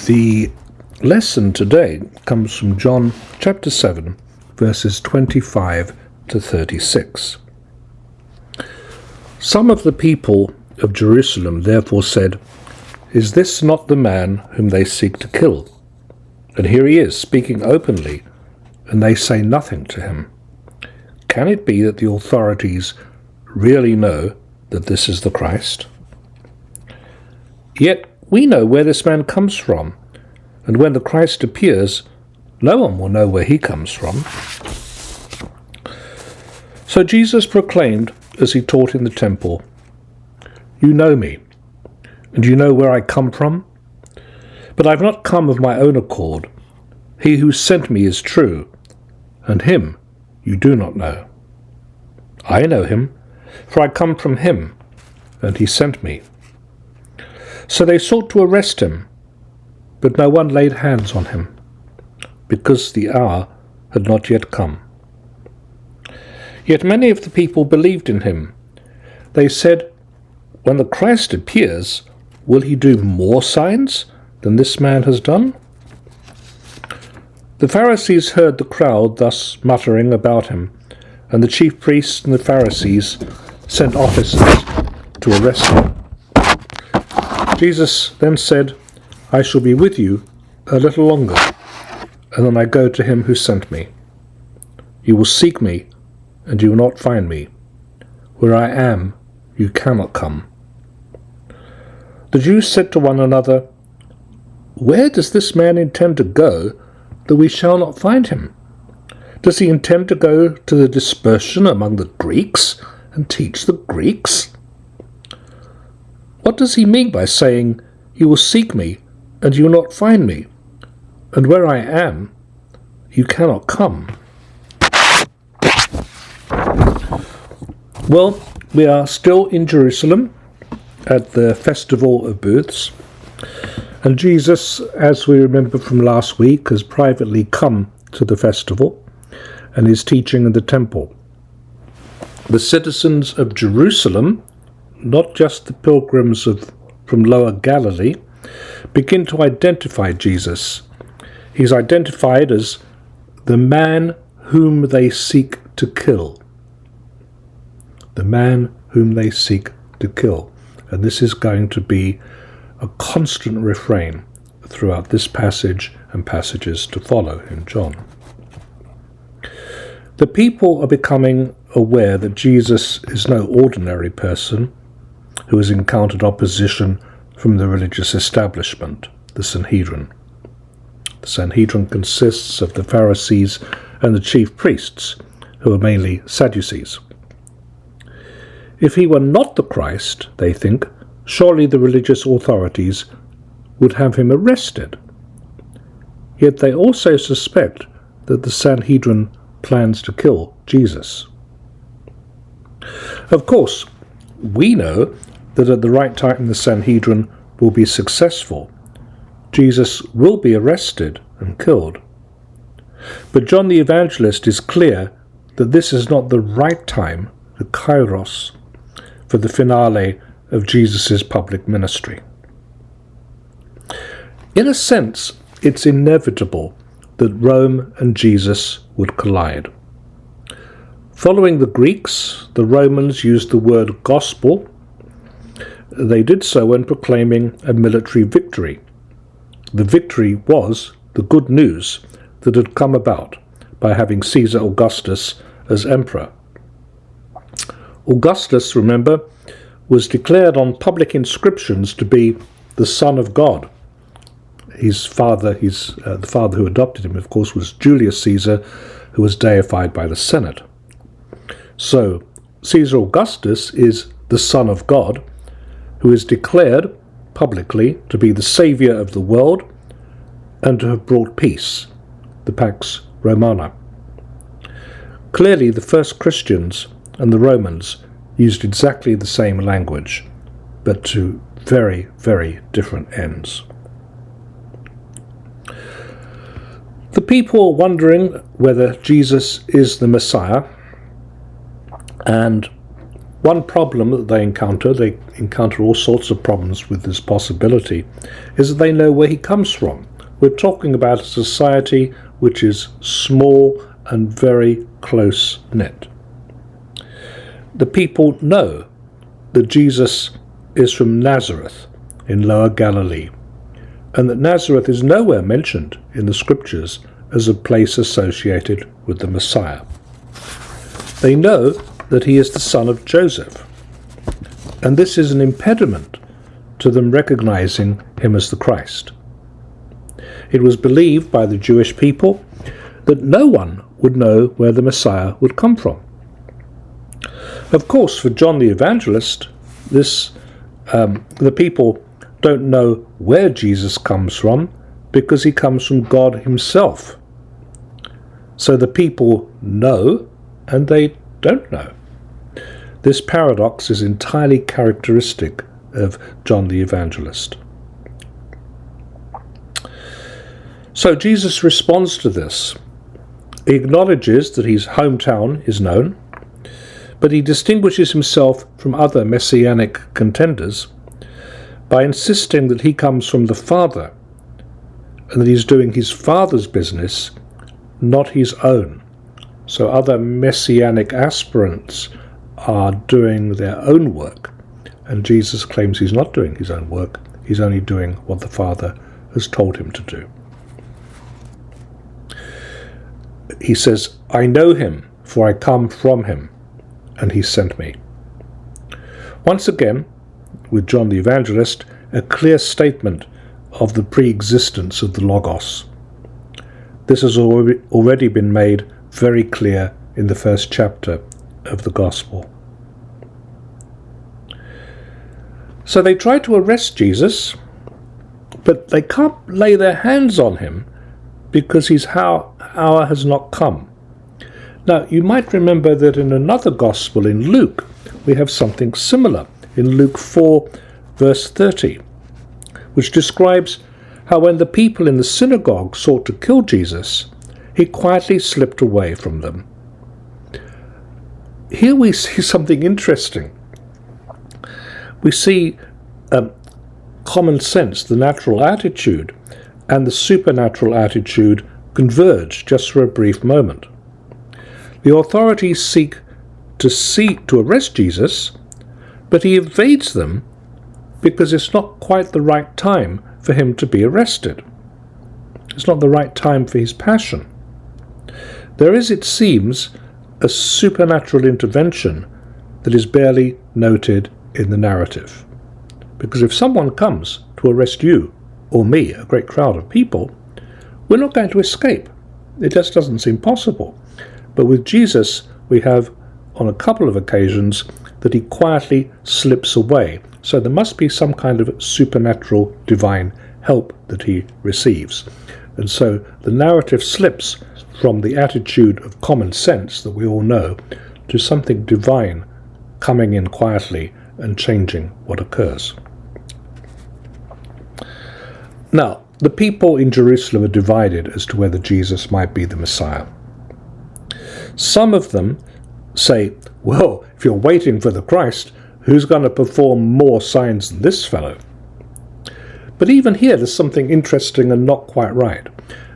The lesson today comes from John chapter 7, verses 25 to 36. Some of the people of Jerusalem therefore said, "Is this not the man whom they seek to kill? And here he is, speaking openly, and they say nothing to him. Can it be that the authorities really know that this is the Christ? Yet we know where this man comes from, and when the Christ appears, no one will know where he comes from." So Jesus proclaimed as he taught in the temple, "You know me, and you know where I come from. But I have not come of my own accord. He who sent me is true, and him you do not know. I know him, for I come from him, and he sent me." So they sought to arrest him, but no one laid hands on him, because the hour had not yet come. Yet many of the people believed in him. They said, "When the Christ appears, will he do more signs than this man has done?" The Pharisees heard the crowd thus muttering about him, and the chief priests and the Pharisees sent officers to arrest him. Jesus then said, "I shall be with you a little longer, and then I go to him who sent me. You will seek me, and you will not find me. Where I am, you cannot come." The Jews said to one another, "Where does this man intend to go that we shall not find him? Does he intend to go to the dispersion among the Greeks and teach the Greeks? What does he mean by saying, 'You will seek me, and you will not find me, and where I am, you cannot come'?" Well, we are still in Jerusalem at the Festival of Booths, and Jesus, as we remember from last week, has privately come to the festival and is teaching in the temple. The citizens of Jerusalem, not just the pilgrims from Lower Galilee, begin to identify Jesus. He's identified as the man whom they seek to kill. The man whom they seek to kill. And this is going to be a constant refrain throughout this passage and passages to follow in John. The people are becoming aware that Jesus is no ordinary person who has encountered opposition from the religious establishment, the Sanhedrin. The Sanhedrin consists of the Pharisees and the chief priests, who are mainly Sadducees. If he were not the Christ, they think, surely the religious authorities would have him arrested. Yet they also suspect that the Sanhedrin plans to kill Jesus. Of course, we know that at the right time the Sanhedrin will be successful. Jesus will be arrested and killed. But John the Evangelist is clear that this is not the right time, the kairos, for the finale of Jesus' public ministry. In a sense, it's inevitable that Rome and Jesus would collide. Following the Greeks, the Romans used the word gospel. They did so when proclaiming a military victory. The victory was the good news that had come about by having Caesar Augustus as emperor. Augustus, remember, was declared on public inscriptions to be the Son of God. His father, the father who adopted him, of course, was Julius Caesar, who was deified by the Senate. So, Caesar Augustus is the Son of God, who is declared publicly to be the saviour of the world and to have brought peace, the Pax Romana. Clearly, the first Christians and the Romans used exactly the same language, but to very, very different ends. The people are wondering whether Jesus is the Messiah, and One problem that they encounter all sorts of problems with this possibility, is that they know where he comes from. We're talking about a society which is small and very close-knit. The people know that Jesus is from Nazareth in Lower Galilee, and that Nazareth is nowhere mentioned in the scriptures as a place associated with the Messiah. They know that he is the son of Joseph, and this is an impediment to them recognizing him as the Christ. It was believed by the Jewish people that no one would know where the Messiah would come from. Of course, for John the Evangelist, the people don't know where Jesus comes from because he comes from God himself. So the people know and they don't know. This paradox is entirely characteristic of John the Evangelist. So Jesus responds to this. He acknowledges that his hometown is known, but he distinguishes himself from other messianic contenders by insisting that he comes from the Father and that he's doing his Father's business, not his own. So other messianic aspirants are doing their own work, and Jesus claims he's not doing his own work, he's only doing what the Father has told him to do. He says, I know him, for I come from him, and he sent me. Once again, with John the Evangelist, a clear statement of the pre-existence of the Logos. This has already been made very clear in the first chapter of the Gospel. So they try to arrest Jesus, but they can't lay their hands on him because his hour has not come. Now, you might remember that in another Gospel, in Luke, we have something similar, in Luke 4, verse 30, which describes how when the people in the synagogue sought to kill Jesus, he quietly slipped away from them. Here we see something interesting. We see common sense, the natural attitude, and the supernatural attitude converge just for a brief moment. The authorities seek to arrest Jesus, but he evades them because it's not quite the right time for him to be arrested. It's not the right time for his passion. There is, it seems, a supernatural intervention that is barely noted in the narrative. Because if someone comes to arrest you or me, a great crowd of people, we're not going to escape. It just doesn't seem possible. But with Jesus, we have, on a couple of occasions, that he quietly slips away. So there must be some kind of supernatural divine help that he receives. And so the narrative slips from the attitude of common sense that we all know to something divine coming in quietly and changing what occurs. Now, the people in Jerusalem are divided as to whether Jesus might be the Messiah. Some of them say, well, if you're waiting for the Christ, who's going to perform more signs than this fellow? But even here, there's something interesting and not quite right.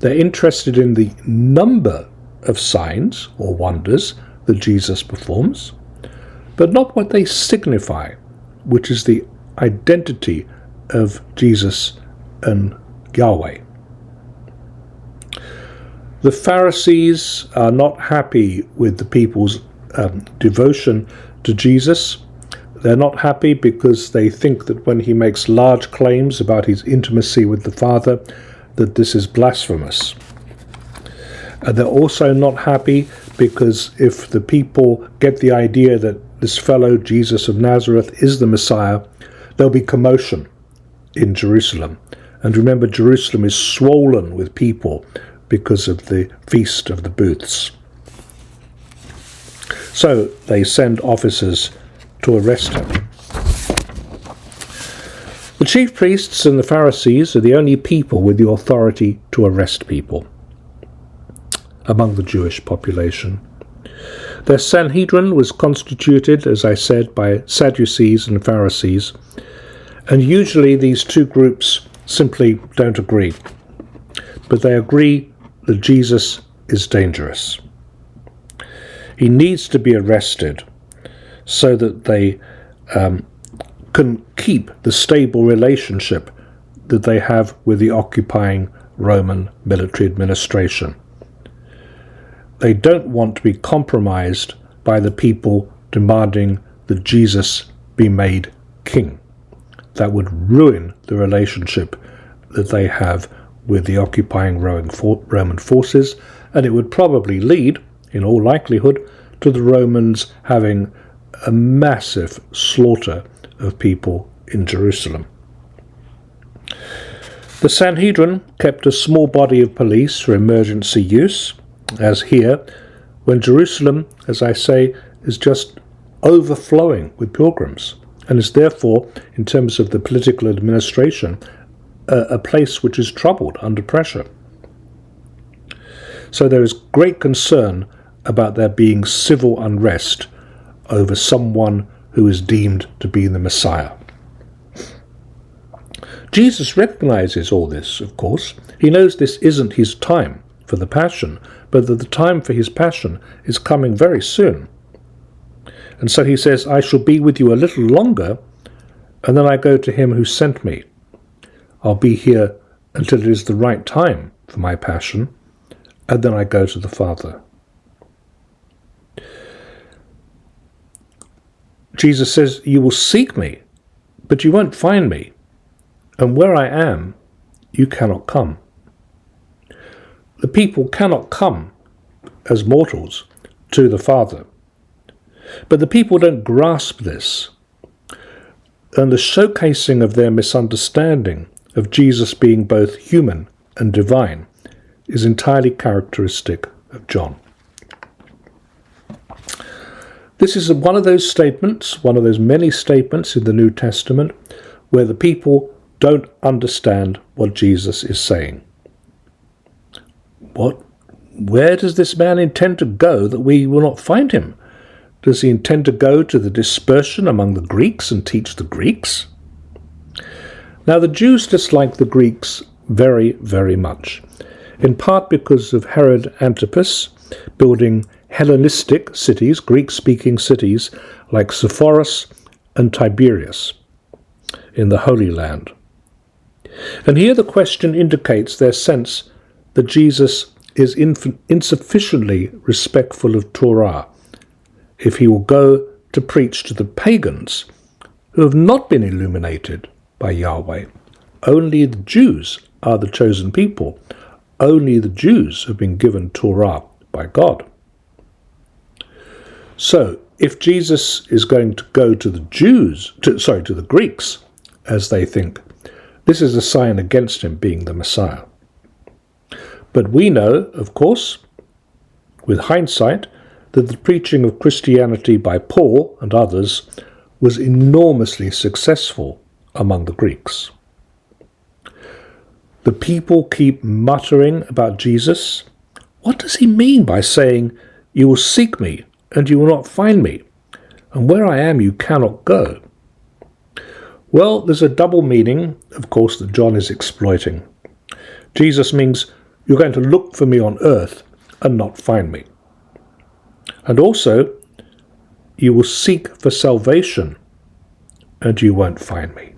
They're interested in the number of signs or wonders that Jesus performs, but not what they signify, which is the identity of Jesus and Yahweh. The Pharisees are not happy with the people's devotion to Jesus. They're not happy because they think that when he makes large claims about his intimacy with the Father, that this is blasphemous. And they're also not happy because if the people get the idea that this fellow, Jesus of Nazareth, is the Messiah, there'll be commotion in Jerusalem. And remember, Jerusalem is swollen with people because of the Feast of the Booths. So they send officers to arrest him. The chief priests and the Pharisees are the only people with the authority to arrest people among the Jewish population. Their Sanhedrin was constituted, as I said, by Sadducees and Pharisees, and usually these two groups simply don't agree, but they agree that Jesus is dangerous. He needs to be arrested so that they can keep the stable relationship that they have with the occupying Roman military administration. They don't want to be compromised by the people demanding that Jesus be made king. That would ruin the relationship that they have with the occupying Roman forces, and it would probably lead, in all likelihood, to the Romans having a massive slaughter of people in Jerusalem. The Sanhedrin kept a small body of police for emergency use, as here, when Jerusalem, as I say, is just overflowing with pilgrims, and is therefore, in terms of the political administration, a place which is troubled, under pressure. So there is great concern about there being civil unrest over someone who is deemed to be the Messiah. Jesus recognizes all this, of course. He knows this isn't his time for the passion, but that the time for his passion is coming very soon. And so he says, I shall be with you a little longer, and then I go to him who sent me. I'll be here until it is the right time for my passion, and then I go to the Father. Jesus says, you will seek me, but you won't find me, and where I am, you cannot come. The people cannot come as mortals to the Father. But the people don't grasp this, and the showcasing of their misunderstanding of Jesus being both human and divine is entirely characteristic of John. This is one of those statements, one of those many statements in the New Testament where the people don't understand what Jesus is saying. Where does this man intend to go that we will not find him? Does he intend to go to the dispersion among the Greeks and teach the Greeks? Now the Jews disliked the Greeks very, very much, in part because of Herod Antipas building Hellenistic cities, Greek-speaking cities, like Sepphoris and Tiberias in the Holy Land. And here the question indicates their sense that Jesus is insufficiently respectful of Torah if he will go to preach to the pagans who have not been illuminated by Yahweh. Only the Jews are the chosen people. Only the Jews have been given Torah by God. So, if Jesus is going to go to the to the Greeks, as they think, this is a sign against him being the Messiah. But we know, of course, with hindsight, that the preaching of Christianity by Paul and others was enormously successful among the Greeks. The people keep muttering about Jesus. What does he mean by saying, you will seek me and you will not find me, and where I am you cannot go? Well, there's a double meaning, of course, that John is exploiting. Jesus means you're going to look for me on earth and not find me. And also, you will seek for salvation and you won't find me.